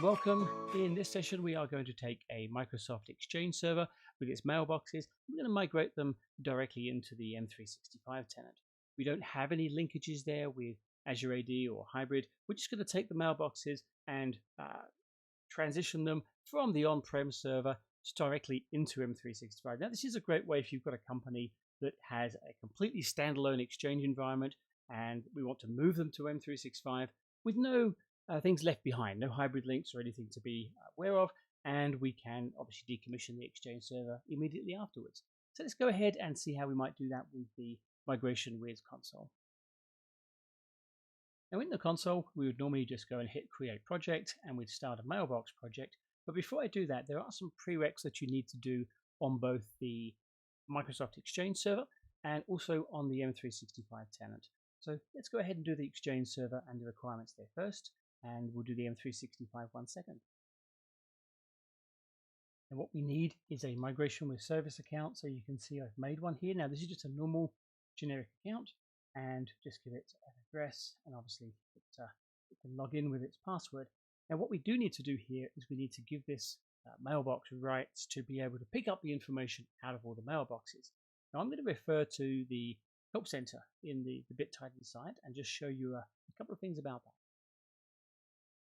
and welcome. In this session we are going to take a Microsoft Exchange server with its mailboxes. We're going to migrate them directly into the M365 tenant. We don't have any linkages there with Azure AD or hybrid. We're just going to take the mailboxes and transition them from the on-prem server directly into M365. Now this is a great way if you've got a company that has a completely standalone Exchange environment and we want to move them to M365 with no things left behind, no hybrid links or anything to be aware of, and we can obviously decommission the Exchange server immediately afterwards. So let's go ahead and see how we might do that with the Migration Wiz console. Now in the console, we would normally just go and hit Create Project and we'd start a Mailbox project. But before I do that, there are some prereqs that you need to do on both the Microsoft Exchange server and also on the M365 tenant. So let's go ahead and do the Exchange server and the requirements there first, and we'll do the M365 one second. And what we need is a Migration with Service account. So you can see I've made one here. Now this is just a normal generic account, and just give it an address, and obviously it can log in with its password. Now what we do need to do here is we need to give this mailbox rights to be able to pick up the information out of all the mailboxes. Now I'm going to refer to the Help Center in the BitTitan site and just show you a couple of things about that.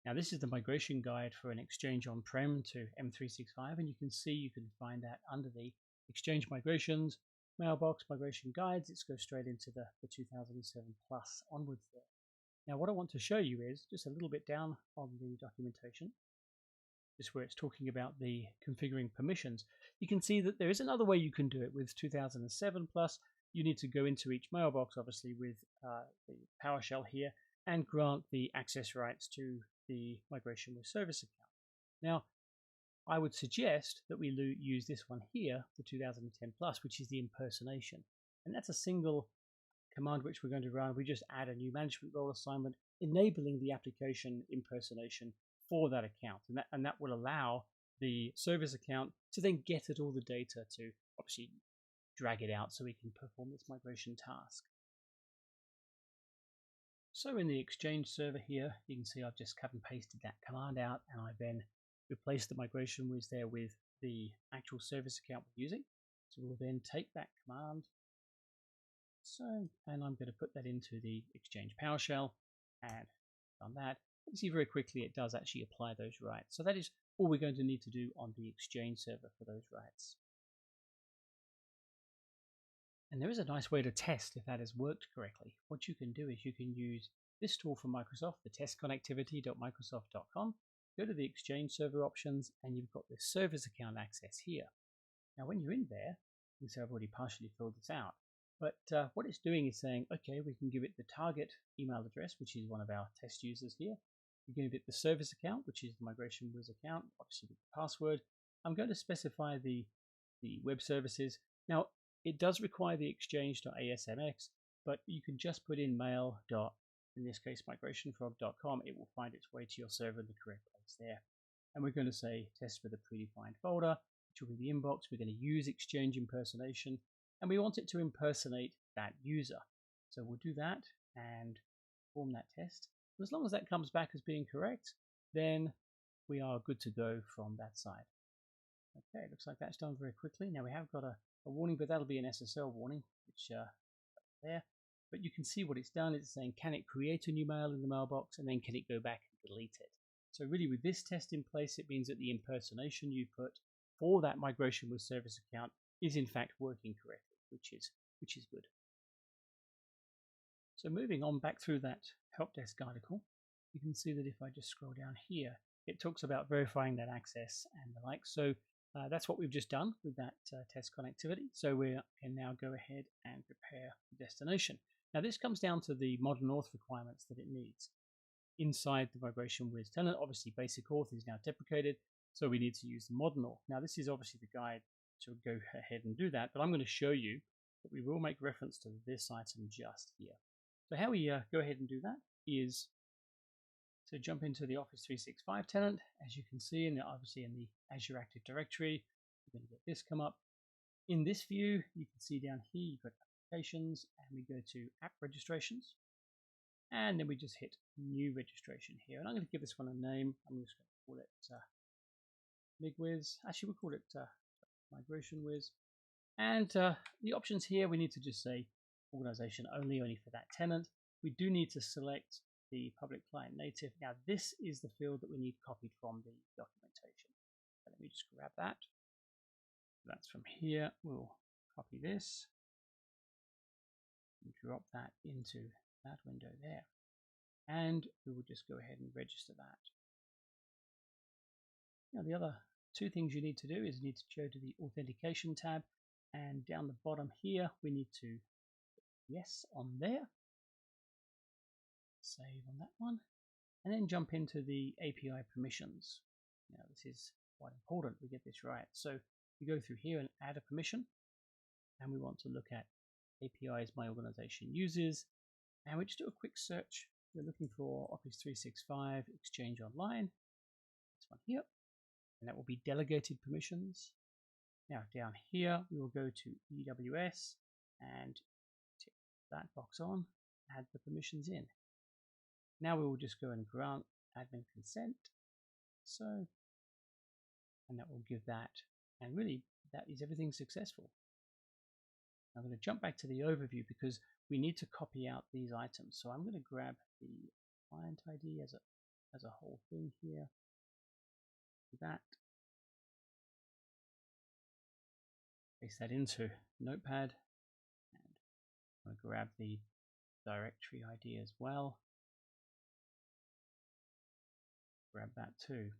Now this is the migration guide for an Exchange on-prem to M365, and you can see you can find that under the Exchange Migrations, Mailbox Migration Guides. It goes straight into the 2007 plus onwards there. Now what I want to show you is just a little bit down on the documentation, just where it's talking about the configuring permissions. You can see that there is another way you can do it with 2007 plus. You need to go into each mailbox, obviously, with the PowerShell here and grant the access rights to the Migration with Service account. Now, I would suggest that we use this one here, the 2010 plus, which is the impersonation. And that's a single command which we're going to run. We just add a new management role assignment, enabling the application impersonation for that account. And that will allow the service account to then get at all the data to obviously drag it out so we can perform this migration task. So in the Exchange server here, you can see I've just cut and pasted that command out, and I then replaced the Migration Wiz there with the actual service account we're using. So we'll then take that command, and I'm going to put that into the Exchange PowerShell, and on that, you can see very quickly it does actually apply those rights. So that is all we're going to need to do on the Exchange server for those rights. And there is a nice way to test if that has worked correctly. What you can do is you can use this tool from Microsoft, the testconnectivity.microsoft.com. Go to the Exchange server options, and you've got this service account access here. Now when you're in there, you can see I've already partially filled this out. But what it's doing is saying, okay, we can give it the target email address, which is one of our test users here. We can give it the service account, which is the Migration Wiz account, obviously with the password. I'm going to specify the web services. Now, it does require the exchange.asmx, but you can just put in mail. In this case, migrationfrog.com. It will find its way to your server in the correct place there. And we're going to say test for the predefined folder, which will be the inbox. We're going to use Exchange impersonation, and we want it to impersonate that user. So we'll do that and perform that test. And as long as that comes back as being correct, then we are good to go from that side. Okay, looks like that's done very quickly. Now we have got a warning, but that'll be an SSL warning, which there. But you can see what it's done. It's saying, can it create a new mail in the mailbox, and then can it go back and delete it? So really, with this test in place, it means that the impersonation you put for that Migration with Service account is in fact working correctly, which is good. So moving on back through that help desk article, you can see that if I just scroll down here, it talks about verifying that access and the like. So that's what we've just done with that test connectivity. So we can now go ahead and prepare the destination. Now this comes down to the Modern Auth requirements that it needs. Inside the Migration Wiz tenant, obviously Basic Auth is now deprecated, so we need to use the Modern Auth. Now this is obviously the guide to go ahead and do that, but I'm going to show you that we will make reference to this item just here. So how we go ahead and do that is to jump into the Office 365 tenant. As you can see, obviously in the Azure Active Directory, you're going to get this come up. In this view, you can see down here, you've got applications, and we go to app registrations. And then we just hit new registration here. And I'm going to give this one a name. I'm just going call it MigWiz. Actually, we'll call it Migration Wiz. And the options here, we need to just say organization only for that tenant. We do need to select the public client native. Now, this is the field that we need copied from the documentation. So let me just grab that. That's from here. We'll copy this and drop that into that window there. And we will just go ahead and register that. Now, the other two things you need to do is you need to go to the authentication tab, and down the bottom here, we need to yes on there, save on that one, and then jump into the API permissions. Now, this is quite important we get this right. So we go through here and add a permission, and we want to look at APIs my organization uses, and we just do a quick search. We're looking for Office 365 Exchange Online, this one here, and that will be delegated permissions. Now down here, we will go to EWS and tick that box on, add the permissions in. Now we will just go and grant admin consent. So, and that will give that, and really that is everything successful. I'm going to jump back to the overview because we need to copy out these items. So I'm going to grab the client ID as a whole thing here. That. Paste that into Notepad, and I'm going to grab the directory ID as well. Grab that too.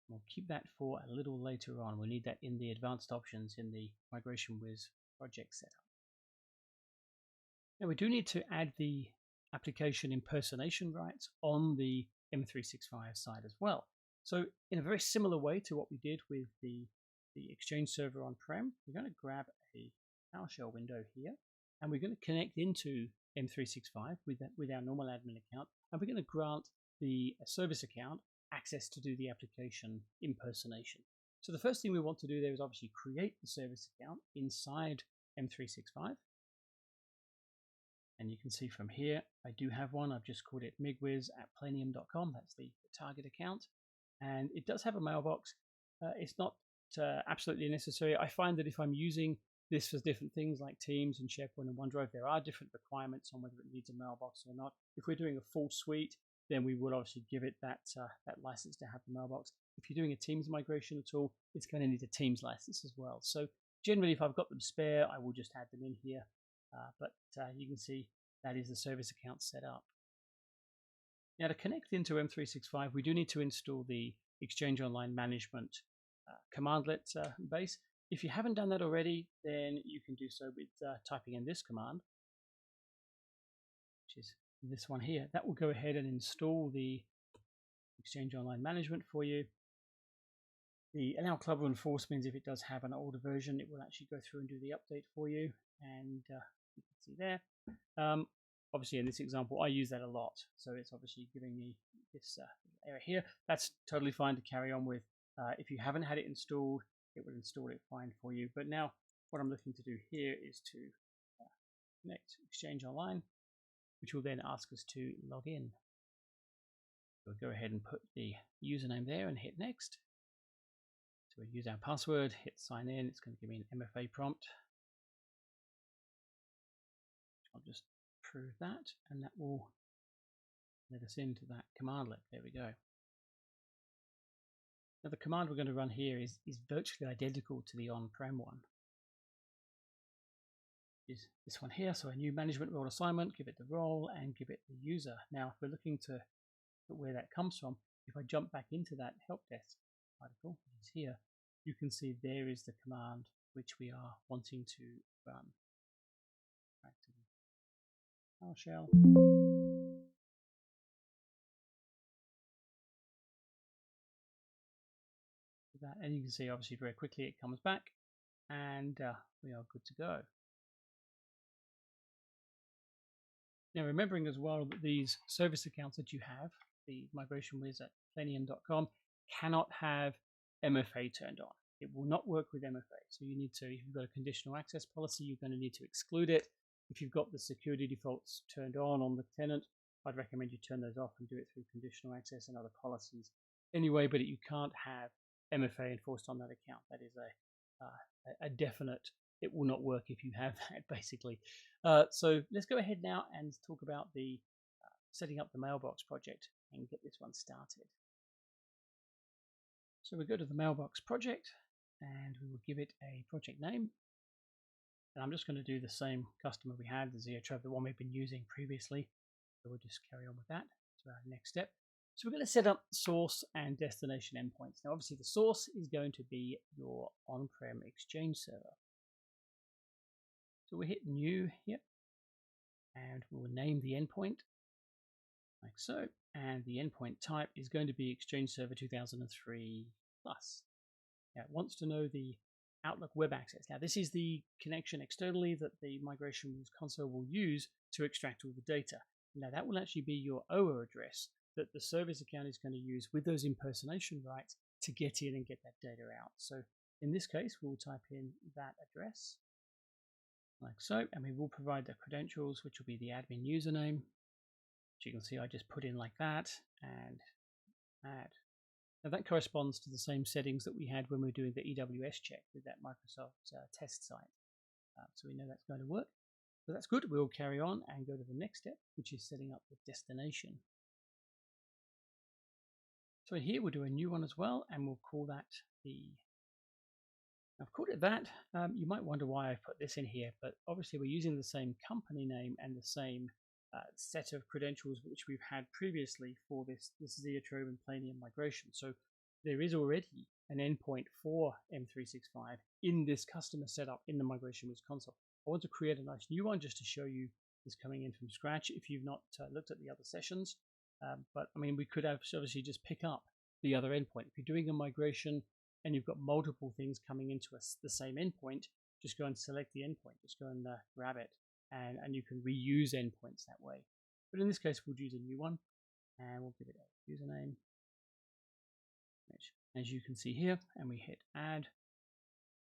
We'll keep that for a little later on. We'll need that in the advanced options in the Migration Wiz project setup. Now we do need to add the application impersonation rights on the M365 side as well. So in a very similar way to what we did with the Exchange server on-prem, we're going to grab a PowerShell window here, and we're going to connect into M365 with our normal admin account, and we're going to grant the service account access to do the application impersonation. So the first thing we want to do there is obviously create the service account inside M365. And you can see from here, I do have one. I've just called it migwiz@planium.com. That's the target account. And it does have a mailbox. It's not absolutely necessary. I find that if I'm using this for different things like Teams and SharePoint and OneDrive, there are different requirements on whether it needs a mailbox or not. If we're doing a full suite, then we would obviously give it that license to have the mailbox. If you're doing a Teams migration at all, it's going to need a Teams license as well. So generally, if I've got them spare, I will just add them in here. But you can see that is the service account set up. Now to connect into M365, we do need to install the Exchange Online Management commandlet base. If you haven't done that already, then you can do so with typing in this command, which is this one here. That will go ahead and install the Exchange Online Management for you. The allow club reinforce means if it does have an older version, it will actually go through and do the update for you. And you can see there. Obviously, in this example, I use that a lot. So it's obviously giving me this error here. That's totally fine to carry on with. If you haven't had it installed, it will install it fine for you. But now what I'm looking to do here is to connect Exchange Online, which will then ask us to log in. We'll go ahead and put the username there and hit next. So we'll use our password, hit sign in. It's going to give me an MFA prompt. I'll just prove that, and that will let us into that commandlet. There we go. Now the command we're going to run here is virtually identical to the on-prem one. Is this one here. So a new management role assignment, give it the role and give it the user. Now if we're looking to where that comes from, if I jump back into that help desk article, which is here, you can see there is the command which we are wanting to run. Back to the PowerShell. That, and you can see obviously very quickly it comes back, and we are good to go. Now remembering as well that these service accounts that you have, the migration wiz at planium.com, cannot have MFA turned on. It will not work with MFA. So you need to, if you've got a conditional access policy, you're going to need to exclude it. If you've got the security defaults turned on the tenant, I'd recommend you turn those off and do it through conditional access and other policies anyway, but you can't have MFA enforced on that account. That is a definite, it will not work if you have that, basically. So let's go ahead now and talk about the setting up the Mailbox project and get this one started. So we go to the Mailbox project and we will give it a project name. And I'm just going to do the same customer we had, the Zeotrove, the one we've been using previously. So we'll just carry on with that to our next step. So we're going to set up source and destination endpoints. Now, obviously, the source is going to be your on-prem Exchange server. So we hit New here, and we'll name the endpoint like so. And the endpoint type is going to be Exchange Server 2003 Plus. Now, it wants to know the Outlook web access. Now, this is the connection externally that the migration console will use to extract all the data. Now, that will actually be your OA address that the service account is going to use with those impersonation rights to get in and get that data out. So in this case, we'll type in that address like so, and we will provide the credentials, which will be the admin username. As you can see, I just put in like that and add. Now that corresponds to the same settings that we had when we were doing the EWS check with that Microsoft test site. So we know that's going to work. So that's good. We'll carry on and go to the next step, which is setting up the destination. So here we'll do a new one as well, and we'll call that I've called it that. You might wonder why I put this in here, but obviously we're using the same company name and the same set of credentials which we've had previously for this Zeotrove and Planium migration. So there is already an endpoint for M365 in this customer setup in the migration with console. I want to create a nice new one just to show you this coming in from scratch if you've not looked at the other sessions. But I mean, we could obviously just pick up the other endpoint. If you're doing a migration and you've got multiple things coming into the same endpoint, just go and select the endpoint. Just go and grab it, and you can reuse endpoints that way. But in this case, we'll use a new one, and we'll give it a username, which, as you can see here, and we hit add,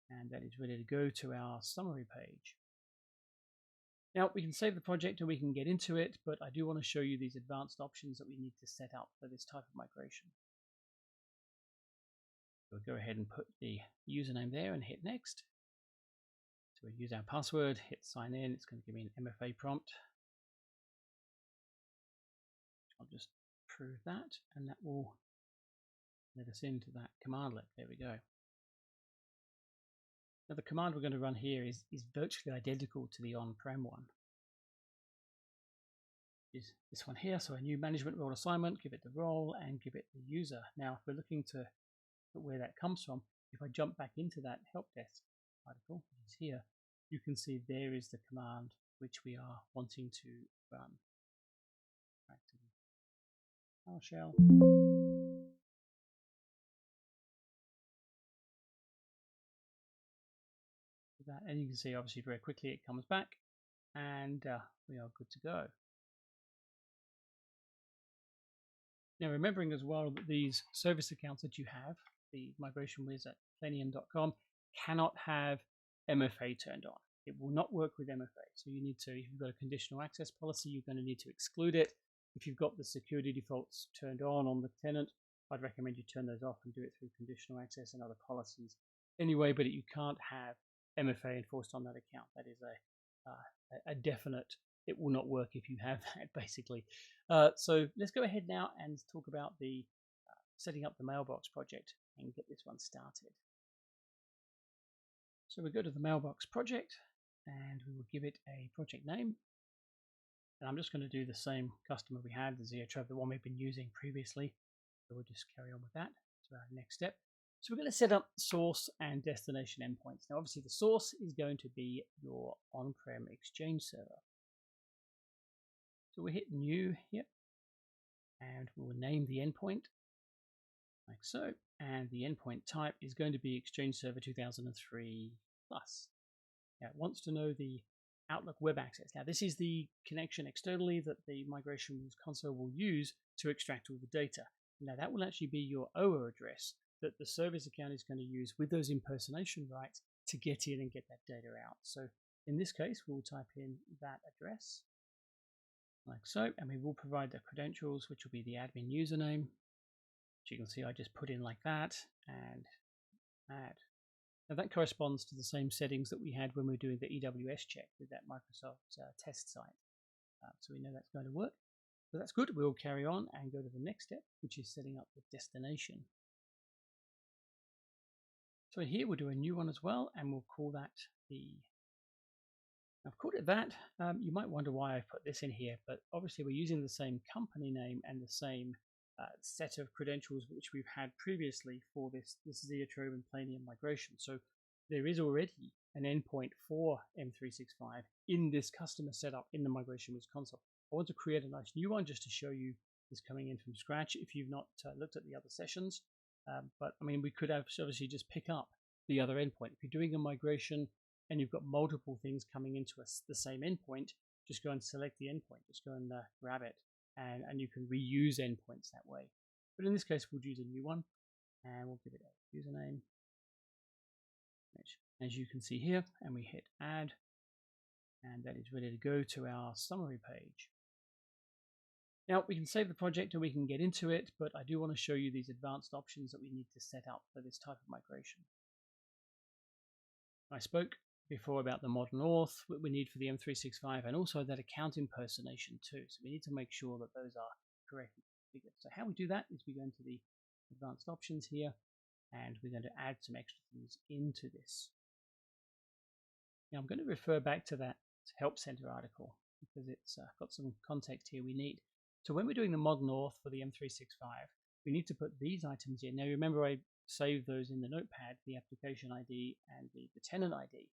and that is ready to go to our summary page. Now we can save the project and we can get into it, but I do want to show you these advanced options that we need to set up for this type of migration. We'll go ahead and put the username there and hit next. So we'll use our password, hit sign in. It's going to give me an MFA prompt. I'll just prove that, and that will let us into that commandlet. There we go. Now the command we're going to run here is virtually identical to the on-prem one. Is this one here, so a new management role assignment, give it the role and give it the user. Now if we're looking to where that comes from, if I jump back into that help desk article, which is here, you can see there is the command which we are wanting to run. Back to the PowerShell. That, and you can see obviously very quickly it comes back, and we are good to go. Now remembering as well that these service accounts that you have, the migration whiz at planium.com, cannot have MFA turned on. It will not work with MFA. So you need to, if you've got a conditional access policy, you're going to need to exclude it. If you've got the security defaults turned on the tenant, I'd recommend you turn those off and do it through conditional access and other policies anyway, but you can't have MFA enforced on that account. That is a definite, it will not work if you have that, basically. So let's go ahead now and talk about the setting up the Mailbox project and get this one started. So we go to the Mailbox project and we will give it a project name. And I'm just going to do the same customer we had, the Zeotrove, the one we've been using previously. So we'll just carry on with that to our next step. So we're going to set up source and destination endpoints. Now obviously the source is going to be your on-prem Exchange server. So we hit new here, and we'll name the endpoint like so, and the endpoint type is going to be Exchange Server 2003 Plus. Now it wants to know the Outlook web access. Now this is the connection externally that the migration console will use to extract all the data. Now that will actually be your OA address that the service account is going to use with those impersonation rights to get in and get that data out. So in this case, we'll type in that address like so, and we will provide the credentials, which will be the admin username, which you can see I just put in like that, and add. Now that corresponds to the same settings that we had when we were doing the EWS check with that Microsoft test site. So we know that's going to work. So that's good. We'll carry on and go to the next step, which is setting up the destination. So here we'll do a new one as well, and we'll call that I've called it that. You might wonder why I've put this in here, but obviously we're using the same company name and the same set of credentials which we've had previously for this Zoetrope and Planium migration. So there is already an endpoint for M365 in this customer setup in the Migration Wiz console. I want to create a nice new one just to show you this coming in from scratch if you've not looked at the other sessions. But I mean, we could obviously just pick up the other endpoint. If you're doing a migration and you've got multiple things coming into the same endpoint, just go and select the endpoint. Just go and grab it, and you can reuse endpoints that way. But in this case, we'll use a new one, and we'll give it a username, which, as you can see here, and we hit add, and that is ready to go to our summary page. Now, we can save the project and we can get into it, but I do want to show you these advanced options that we need to set up for this type of migration. I spoke before about the Modern Auth, what we need for the M365, and also that account impersonation too. So we need to make sure that those are correctly configured. So how we do that is we go into the advanced options here, and we're going to add some extra things into this. Now I'm going to refer back to that Help Center article because it's got some context here we need. So when we're doing the Modern Auth for the M365, we need to put these items in. Now remember I saved those in the notepad, the application ID and the tenant ID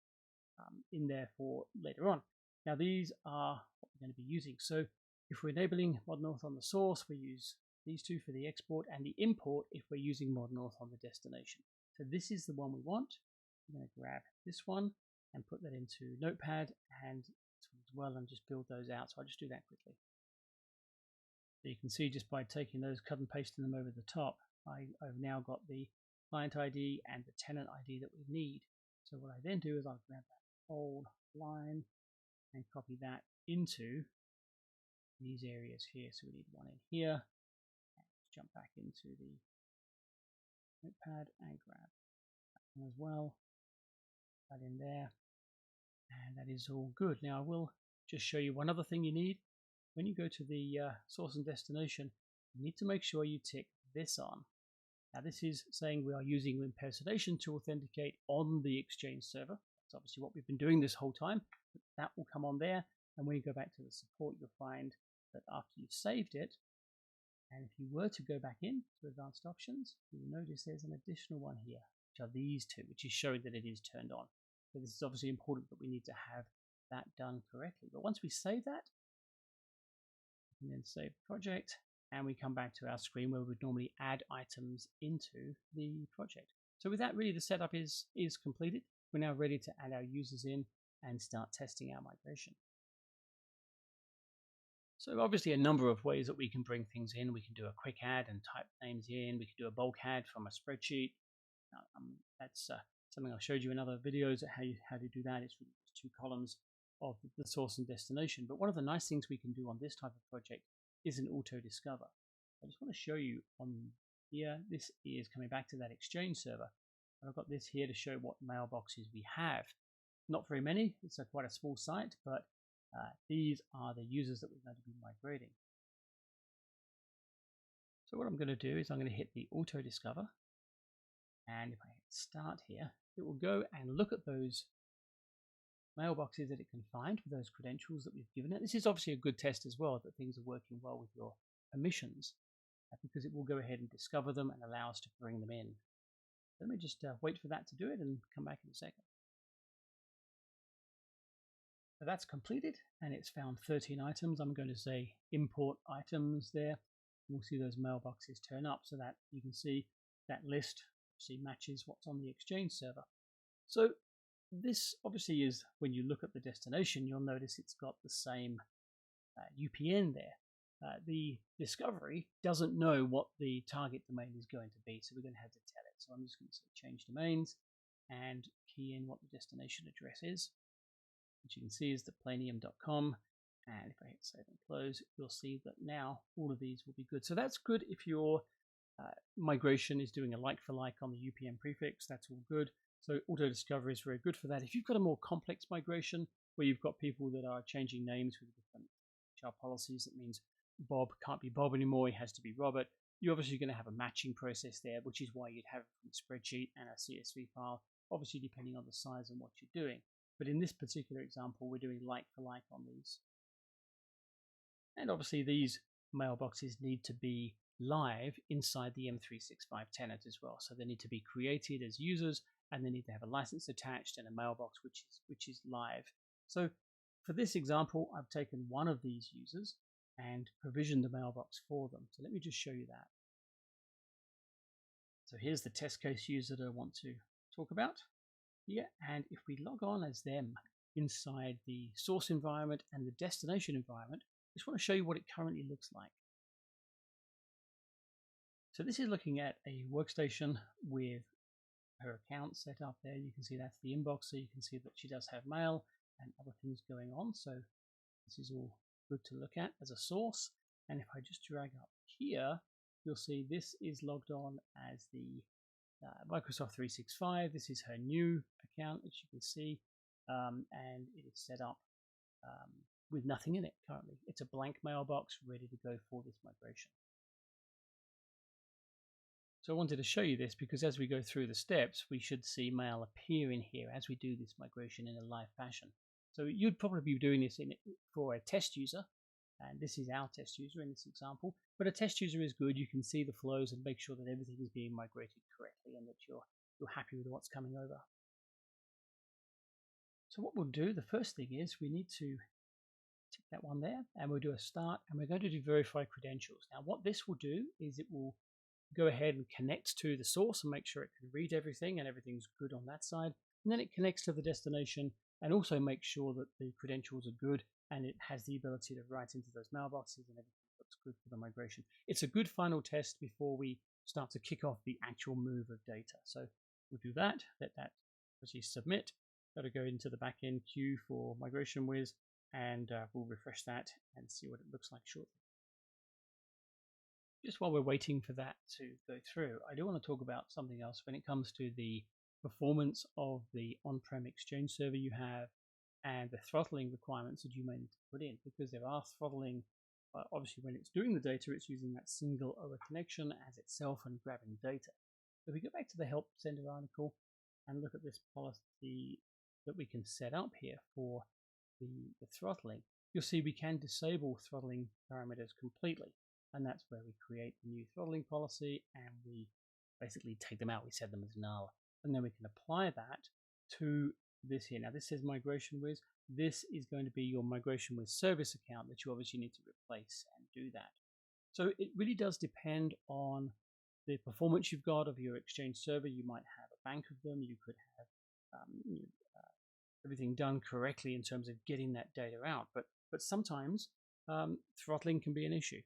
in there for later on. Now these are what we're going to be using. So if we're enabling Modern Auth on the source, we use these two for the export, and the import if we're using Modern Auth on the destination. So this is the one we want. I'm going to grab this one and put that into Notepad and this one as well, and just build those out. So I'll just do that quickly. So you can see just by taking those, cut and pasting them over the top, I've now got the client ID and the tenant ID that we need. So what I then do is I'll grab that whole line and copy that into these areas here. So we need one in here. Let's jump back into the Notepad and grab that one as well. That in there. And that is all good. Now I will just show you one other thing you need. When you go to the source and destination, you need to make sure you tick this on. Now this is saying we are using impersonation to authenticate on the Exchange server. That's obviously what we've been doing this whole time. But that will come on there, and when you go back to the support, you'll find that after you've saved it, and if you were to go back in to advanced options, you'll notice there's an additional one here, which are these two, which is showing that it is turned on. So this is obviously important that we need to have that done correctly. But once we save that, and then save the project, and we come back to our screen where we would normally add items into the project. So with that, really the setup is completed. We're now ready to add our users in and start testing our migration. So obviously a number of ways that we can bring things in. We can do a quick add and type names in. We can do a bulk add from a spreadsheet. That's something I showed you in other videos at how to do that. It's really just two columns of the source and destination. But one of the nice things we can do on this type of project is an Autodiscover. I just want to show you on here, this is coming back to that Exchange server. And I've got this here to show what mailboxes we have. Not very many, it's quite a small site, but these are the users that we're going to be migrating. So what I'm going to do is I'm going to hit the Autodiscover. And if I hit start here, it will go and look at those mailboxes that it can find with those credentials that we've given it. This is obviously a good test as well, that things are working well with your permissions, because it will go ahead and discover them and allow us to bring them in. Let me just wait for that to do it and come back in a second. So that's completed, and it's found 13 items. I'm going to say import items there. We'll see those mailboxes turn up, so that you can see that list matches what's on the Exchange server. So this obviously is, when you look at the destination, you'll notice it's got the same UPN there. The discovery doesn't know what the target domain is going to be, so we're going to have to tell it. So I'm just going to say change domains and key in what the destination address is, which you can see is the planium.com. And if I hit save and close, you'll see that now all of these will be good. So that's good if your migration is doing a like for like on the UPM prefix. That's all good. So Autodiscover is very good for that. If you've got a more complex migration where you've got people that are changing names with different HR policies, that means Bob can't be Bob anymore, he has to be Robert. You're obviously going to have a matching process there, which is why you'd have a spreadsheet and a CSV file, obviously depending on the size and what you're doing. But in this particular example, we're doing like for like on these. And obviously these mailboxes need to be live inside the M365 tenant as well. So they need to be created as users, and they need to have a license attached and a mailbox which is live. So for this example, I've taken one of these users and provisioned the mailbox for them. So let me just show you that. So here's the test case user that I want to talk about here. And if we log on as them inside the source environment and the destination environment, I just want to show you what it currently looks like. So this is looking at a workstation with her account set up there. You can see that's the inbox, so you can see that she does have mail and other things going on. So this is all good to look at as a source. And if I just drag up here, you'll see this is logged on as the Microsoft 365. This is her new account, as you can see, and it is set up with nothing in it currently. It's a blank mailbox ready to go for this migration. So I wanted to show you this because as we go through the steps, we should see mail appear in here as we do this migration in a live fashion. So you'd probably be doing this for a test user, and this is our test user in this example. But a test user is good. You can see the flows and make sure that everything is being migrated correctly and that you're happy with what's coming over. So what we'll do, the first thing is we need to tick that one there, and we'll do a start, and we're going to do verify credentials. Now what this will do is it will go ahead and connect to the source and make sure it can read everything and everything's good on that side. And then it connects to the destination and also makes sure that the credentials are good and it has the ability to write into those mailboxes and everything looks good for the migration. It's a good final test before we start to kick off the actual move of data. So we'll do that, let that actually submit. Got to go into the backend queue for migration whiz, and we'll refresh that and see what it looks like shortly. Just while we're waiting for that to go through, I do want to talk about something else when it comes to the performance of the on-prem Exchange server you have and the throttling requirements that you may need to put in, because there are throttling. Obviously, when it's doing the data, it's using that single OA connection as itself and grabbing data. So if we go back to the Help Center article and look at this policy that we can set up here for the throttling, you'll see we can disable throttling parameters completely. And that's where we create the new throttling policy and we basically take them out. We set them as null. And then we can apply that to this here. Now this says migration with. This is going to be your migration with service account that you obviously need to replace and do that. So it really does depend on the performance you've got of your Exchange server. You might have a bank of them. You could have everything done correctly in terms of getting that data out. But sometimes throttling can be an issue.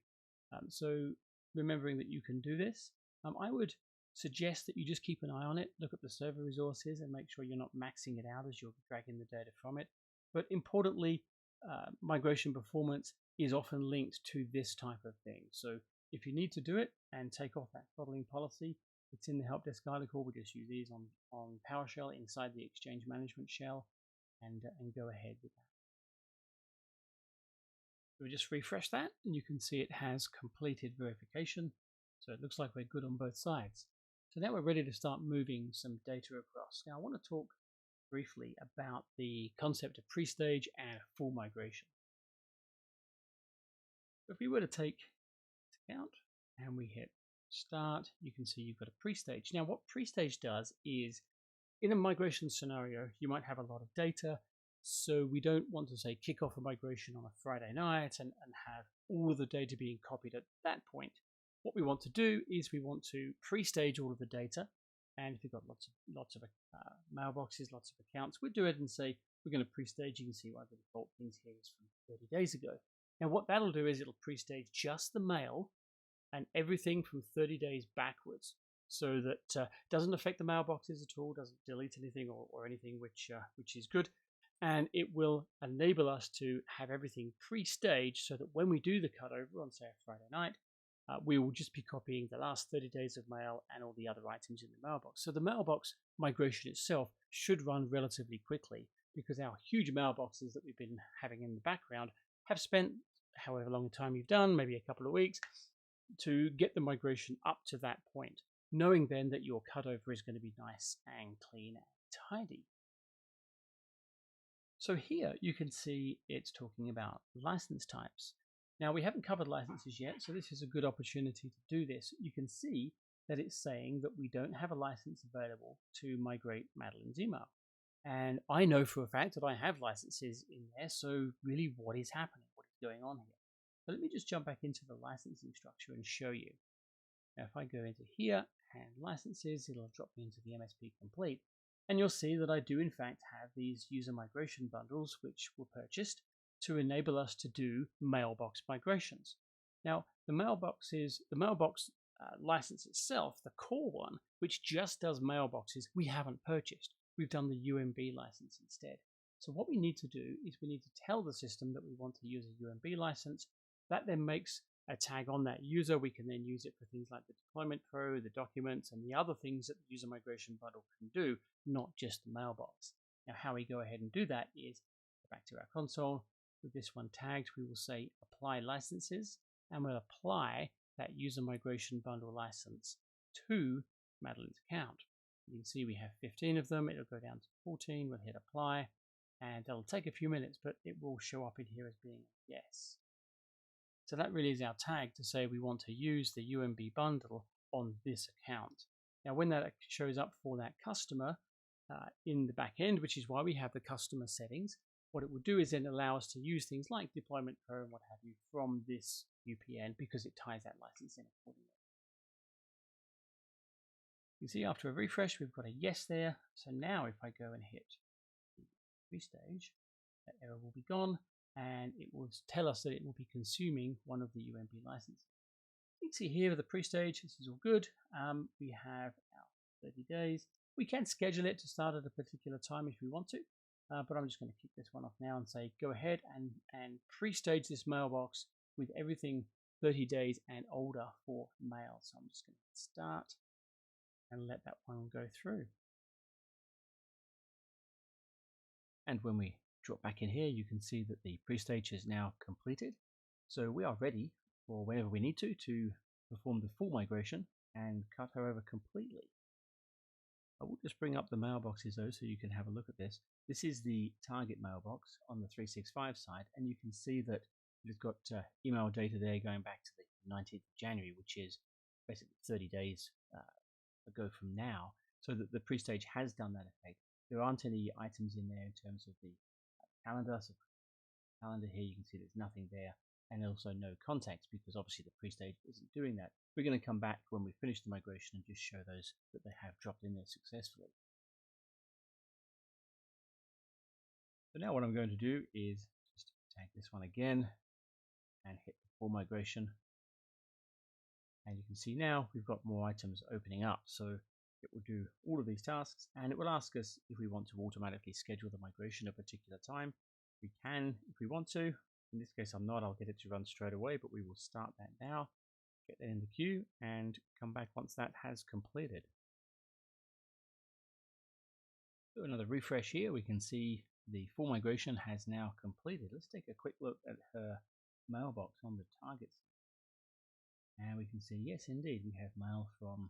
So remembering that you can do this, I would suggest that you just keep an eye on it, look at the server resources and make sure you're not maxing it out as you're dragging the data from it. But importantly, migration performance is often linked to this type of thing. So if you need to do it and take off that throttling policy, it's in the help desk article. We just use these on PowerShell inside the Exchange management shell and go ahead with that. We just refresh that and you can see it has completed verification. So it looks like we're good on both sides. So now we're ready to start moving some data across. Now I want to talk briefly about the concept of pre-stage and full migration. If we were to take account and we hit start, you can see you've got a pre-stage. Now what pre-stage does is in a migration scenario, you might have a lot of data. So we don't want to say kick off a migration on a Friday night and have all of the data being copied at that point. What we want to do is we want to pre-stage all of the data. And if you've got lots of mailboxes, lots of accounts, we'd do it and say we're going to pre-stage. You can see one of the default things here is from 30 days ago. Now what that'll do is it'll pre-stage just the mail and everything from 30 days backwards, so that doesn't affect the mailboxes at all, doesn't delete anything or anything, which is good. and it will enable us to have everything pre-staged so that when we do the cutover on, say, a Friday night, we will just be copying the last 30 days of mail and all the other items in the mailbox. So the mailbox migration itself should run relatively quickly because our huge mailboxes that we've been having in the background have spent however long time you've done, maybe a couple of weeks, to get the migration up to that point, knowing then that your cutover is going to be nice and clean and tidy. So here you can see it's talking about license types. Now we haven't covered licenses yet, so this is a good opportunity to do this. You can see that it's saying that we don't have a license available to migrate Madeline's email. And I know for a fact that I have licenses in there, so really what is happening? What is going on here? So let me just jump back into the licensing structure and show you. Now if I go into here and licenses, it'll drop me into the MSP complete. And you'll see that I do in fact have these user migration bundles which were purchased to enable us to do mailbox migrations. Now the mailbox license itself, the core one, which just does mailboxes, we haven't purchased. We've done the UMB license instead. So what we need to do is we need to tell the system that we want to use a UMB license. That then makes a tag on that user. We can then use it for things like the deployment pro, the documents, and the other things that the user migration bundle can do, not just the mailbox. Now how we go ahead and do that is go back to our console. With this one tagged, we will say apply licenses, and we'll apply that user migration bundle license to Madeline's account. You can see we have 15 of them. It'll go down to 14. We'll hit apply, and it'll take a few minutes, but it will show up in here as being a yes. So that really is our tag to say we want to use the UMB bundle on this account. Now when that shows up for that customer in the back end, which is why we have the customer settings, what it will do is then allow us to use things like deployment pro and what have you from this UPN because it ties that license in accordingly. You can see after a refresh, we've got a yes there. So now if I go and hit restage, that error will be gone and it will tell us that it will be consuming one of the UMB licenses. You can see here the pre-stage, this is all good. We have our 30 days. We can schedule it to start at a particular time if we want to, but I'm just going to kick this one off now and say go ahead and pre-stage this mailbox with everything 30 days and older for mail. So I'm just going to start and let that one go through. And when we drop back in here, you can see that the pre-stage is now completed. So we are ready for whenever we need to perform the full migration and cut her over completely. I will just bring up the mailboxes though so you can have a look at this. This is the target mailbox on the 365 side, and you can see that it's got email data there going back to the 19th of January, which is basically 30 days ago from now, so that the pre-stage has done that effect. There aren't any items in there in terms of the calendar. So calendar here, you can see there's nothing there, and also no contacts because obviously the pre-stage isn't doing that. We're going to come back when we finish the migration and just show those that they have dropped in there successfully. So now what I'm going to do is just tag this one again and hit the full migration. And you can see now we've got more items opening up. So it will do all of these tasks, and it will ask us if we want to automatically schedule the migration at a particular time. We can if we want to. In this case, I'm not. I'll get it to run straight away, but we will start that now, get that in the queue, and come back once that has completed. Do another refresh here. We can see the full migration has now completed. Let's take a quick look at her mailbox on the targets. And we can see, yes, indeed, we have mail from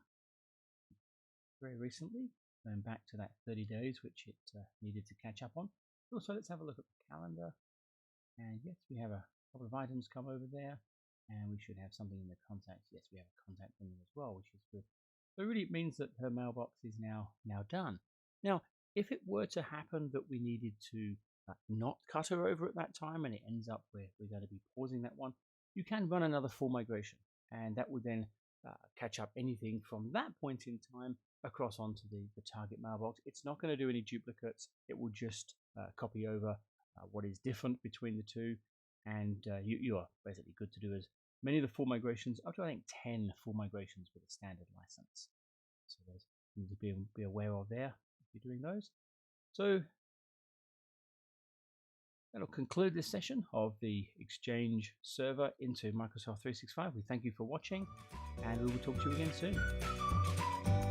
very recently, going back to that 30 days, which it needed to catch up on. Also, let's have a look at the calendar. And yes, we have a couple of items come over there, and we should have something in the contacts. Yes, we have a contact in there as well, which is good. So really it means that her mailbox is now done. Now, if it were to happen that we needed to not cut her over at that time, and it ends up where we're going to be pausing that one, you can run another full migration, and that would then catch up anything from that point in time across onto the target mailbox. It's not going to do any duplicates. It will just copy over what is different between the two, and you are basically good to do as many of the full migrations, up to I think 10 full migrations with a standard license. So there's something to be aware of there if you're doing those. So That'll conclude this session of the Exchange server into Microsoft 365. We thank you for watching, and we will talk to you again soon.